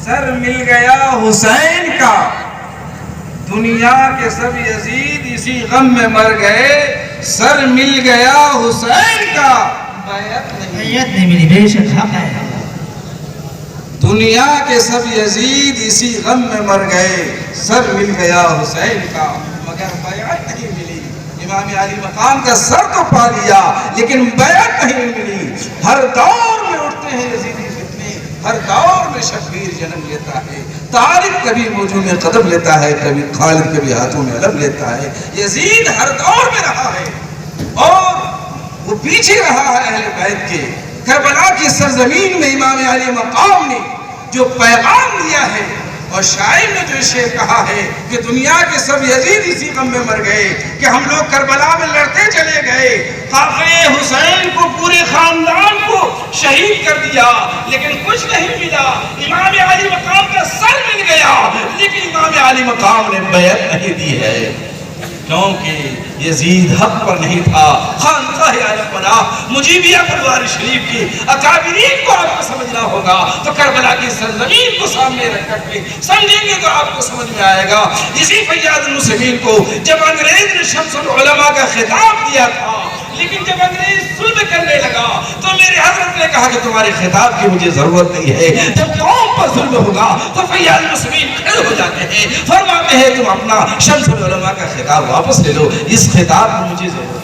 سر مل گیا حسین کا، دنیا کے سب یزید اسی غم میں مر گئے، سر مل گیا حسین کا، بیعت نہیں ملی، بے شک حق ہے۔ دنیا کے سب یزید اسی غم میں مر گئے، سر مل گیا حسین کا، مگر بیعت نہیں ملی۔ امام علی مقام کا سر تو پا لیا لیکن بیعت نہیں ملی۔ ہر دور میں اٹھتے ہیں یزیدی فتنے، ہر دور میں شبیر جنم لیتا ہے، طارق کبھی موجوں میں قدم لیتا ہے، کبھی خالد کبھی ہاتھوں میں علم لیتا ہے۔ یزید ہر دور میں رہا ہے اور وہ پیچھے رہا ہے اہل بیت کے۔ کربلا کی سرزمین میں امام علی مقام نے جو پیغام دیا ہے اور شاعر نے جو شعر کہا ہے کہ دنیا کے سب یزید اسی غم میں مر گئے کہ ہم لوگ کربلا میں لڑتے چلے گئے، قافلے حسین کو پورے خاندان کو شہید کر دیا لیکن کچھ نہیں ملا۔ امام علی مقام کا سر مل گیا لیکن امام علی مقام نے بیعت نہیں دی ہے، کیونکہ یزید حق پر نہیں تھا۔ خانقاہ عالم پناہ مجیبیہ پروار شریف کی اکابرین کو آپ کو سمجھنا ہوگا تو کربلا کی سرزمین کو سامنے رکھ کر کے سمجھیں گے تو آپ کو سمجھ میں آئے گا۔ اسی فیاض المسلمین کو جب انگریز نے شمس العلماء کا خطاب دیا تھا لیکن جب انگریز ظلم کرنے لگا تو میرے حضرت نے کہا کہ تمہارے خطاب کی مجھے ضرورت نہیں ہے، جب قوم پر ظلم ہوگا تو فیاض المسلمین کھڑے ہو جاتے ہیں، فرماتے ہیں تم اپنا شمس العلماء کا خطاب واپس لے لو، اس خطاب کی مجھے ضرورت ہے۔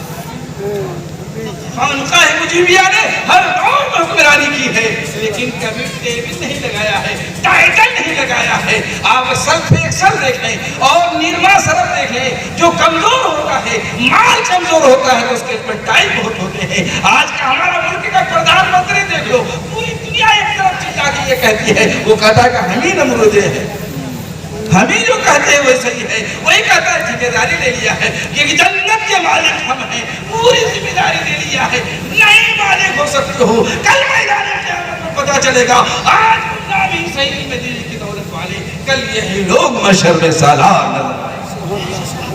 خانقاہ مجیبیہ نے ہر دور میں حکمرانی کی ہے لیکن کبھی ٹیبل نہیں لگایا ہے، ٹائٹل نہیں لگایا ہے۔ آپ سلف ایک سل دیکھیں اور نیرما سرف دیکھیں، جو کمزور ہوتا ہے، مال کمزور ہوتا ہے تو اس کے پر ٹائی بہت ہوتے ہیں۔ آج کا ہمارا ملک کا پردھان منتری دیکھ لو، پوری دنیا ایک طرف چٹا کے یہ کہتی ہے، وہ کہتا ہے کہ ہم ہی نمرودے ہیں، ہم ہی جو کہتے ہیں وہ صحیح ہے، وہی کہتا ہے ٹھیکیداری لے لیا ہے کہ جنت کے مالک ہم ہیں، پوری ذمہ داری لے لیا ہے، نہیں مالک ہو سکتے ہو، کل میدان قیامت میں پتہ چلے گا۔ آج تم نامی صحیح میں دل کی دولت والے، کل یہی لوگ محشر میں سالار نظر آئے۔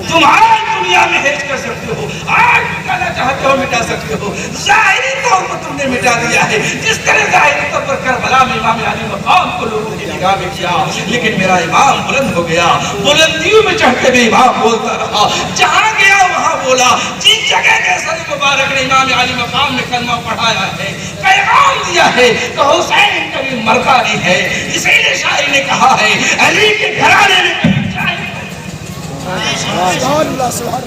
تم آج دنیا میں ہیج کر سکتے ہو، آج مٹانا چاہتے ہو مٹا سکتے ہو، ظاہری طور پر تم نے مٹا دیا ہے، جس طرح ظاہری طور پر کربلا میں امام علی مقام کو لوگوں کی نگاہ میں کیا، لیکن میرا امام بلند ہو گیا، بلندیوں میں چڑھ کے بھی امام بولتا رہا، جہاں گیا وہاں بولا، جن جگہ کے سر مبارک نے امام علی مقام نے کلمہ پڑھایا ہے، پیغام دیا ہے کہ حسین کبھی مرتا نہیں ہے۔ اسی لیے شاعر نے کہا ہے علی کے گھرانے میں کبھی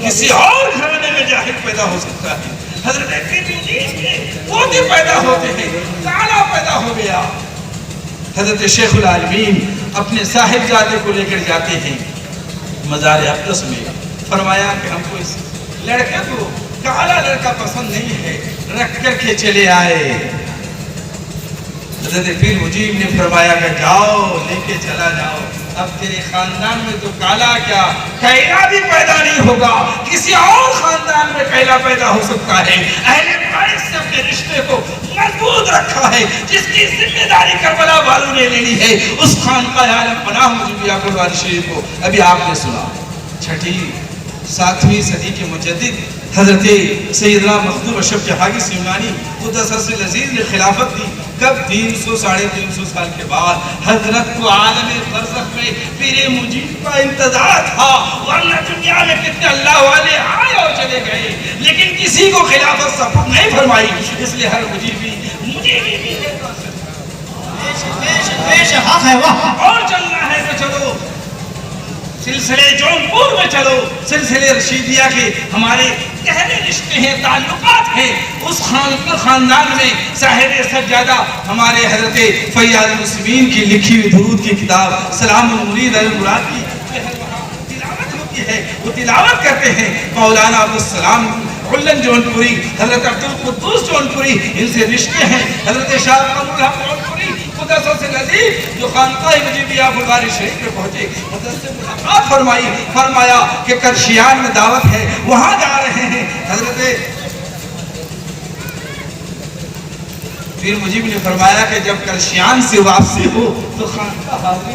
کسی اور گھرانے میں جاہل پیدا ہو سکتا ہے، حضرت پوتے پیدا ہوتے ہیں، کالا پیدا ہو گیا۔ حضرت شیخ العالمین اپنے صاحبزادے کو لے کر جاتے ہیں مزار اقدس میں، فرمایا کہ ہم کو اس لڑکے کو کالا لڑکا پسند نہیں ہے، رکھ کر کے چلے آئے۔ حضرت پیر مجیب نے فرمایا کہ جاؤ لے کے چلا جاؤ، اب تیرے خاندان میں تو کالا کیا کیلا بھی پیدا نہیں ہوگا، کسی اور خاندان میں کیلا پیدا ہو سکتا ہے۔ اہل بیت سے اپنے رشتے کو مضبوط رکھا ہے، جس کی ذمہ داری کربلا والوں نے لینی ہے، اس خانقاہ عالم پناہ مجیبیہ پروار شریف کو ابھی آپ نے سنا۔ چھٹی 7ویں صدی کے مجدد حضرت سیدنا مخدوم اشرف جہانگیر سیمانی قدس سر عزیز نے خلافت دی۔ کب 300 ساڑھے 300 سال کے بعد حضرت کو عالم برزخ میں پیر مجید کا انتظار تھا، ورنہ دنیا میں کتنے اللہ والے آئے اور چلے گئے لیکن کسی کو خلافت سپرد نہیں فرمائی۔ اس لیے ہر مجیبی بھی حق ہے وہ اور چلنا ہے تو چلو، سلسلے جونپور میں چلو، سلسلے رشیدیہ کے ہمارے گہرے رشتے ہیں، تعلقات ہیں، اس خاندان میں صاحب سجادہ ہمارے حضرت فیاض المسلمین کی لکھی ہوئی درود کی کتاب سلام المرید المراد کی تلاوت ہوتی ہے، وہ تلاوت کرتے ہیں مولانا عبدالسلام علن جونپوری، حضرت عبدالقدوس جونپوری، ان سے رشتے ہیں، حضرت شاہ قمر الحق جونپوری قدس سے نزید جو خانقاہ مجیبیہ پروار شریف میں پہنچے، حضرت سے ملاقات فرمائی، فرمایا کہ کرشیان میں دعوت ہے وہاں جا رہے ہیں۔ حضرت پیر مجیب نے فرمایا کہ جب کرشیان سے واپسی ہو تو خانقاہ حاضری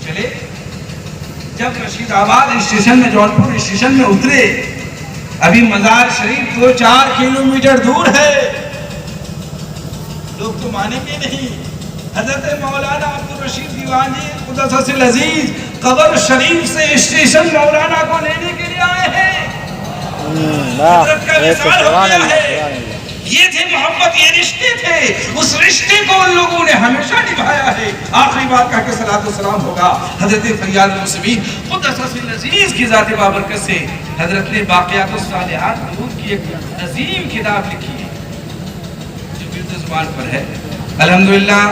چلے جب رشید آباد اسٹیشن میں جونپور اسٹیشن میں اترے ابھی مزار شریف 2-4 کلومیٹر دور ہے لوگ تو مانیں گے نہیں حضرت مولانا عبدالرشید دیوانی قدس العزیز قبر شریف سے اسٹیشن مولانا کو لینے کے لیے آئے ہیں حضرت کا وصال ہو گیا ہے یہ تھے محبت یہ رشتے تھے اس رشتے کو ان لوگوں نے ہمیشہ نبھایا ہے آخری بات کہہ کے صلاۃ والسلام ہوگا حضرت فیاض المسلمین قدس العزیز کی ذات بابرکت سے حضرت نے باقیات الصالحات حضور کی ایک عظیم کتاب لکھی ہے جو اردو زبان پر ہے الحمدللہ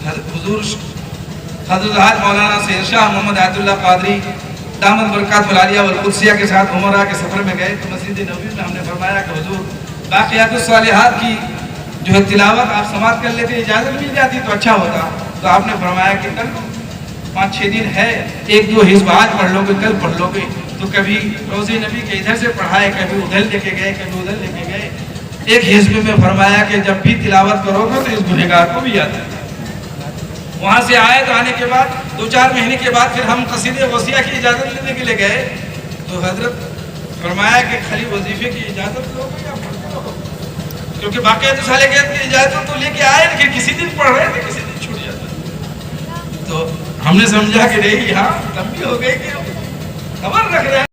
حضور حضرت مولانا سید شاہ محمد آیت اللہ قادری دامت برکات العالیہ والقدسیہ کے ساتھ عمرہ کے سفر میں گئے تو مسجد نبوی میں ہم نے فرمایا کہ حضور باقیات الصالحات کی جو ہے تلاوت آپ سماعت کر لیتے اجازت مل جاتی تو اچھا ہوتا تو آپ نے فرمایا کہ کل 5-6 دن ہے 1-2 حزب آج پڑھ لو گے کل پڑھ لو گے تو کبھی روزے نبی کے ادھر سے پڑھائے کبھی ادھر لے کے گئے کبھی ادھر لے کے گئے ایک حزب میں فرمایا کہ جب بھی تلاوت کرو گے تو اس گنہگار کو بھی یاد ہے وہاں سے آئے تو آنے کے بعد 2-4 مہینے کے بعد پھر ہم قصیدہ وصیہ کی اجازت لینے کے لیے گئے تو حضرت فرمایا کہ خالی وظیفے کی اجازت لو گے یا پڑھتے رہو کیونکہ باقیات صالحات کی اجازت تو لے کے آئے لیکن کسی دن پڑھ رہے تھے کسی دن چھوٹ جاتا تو ہم نے سمجھا کہ نہیں یہاں لمبی ہو گئی کہ خبر رکھ رہے ہیں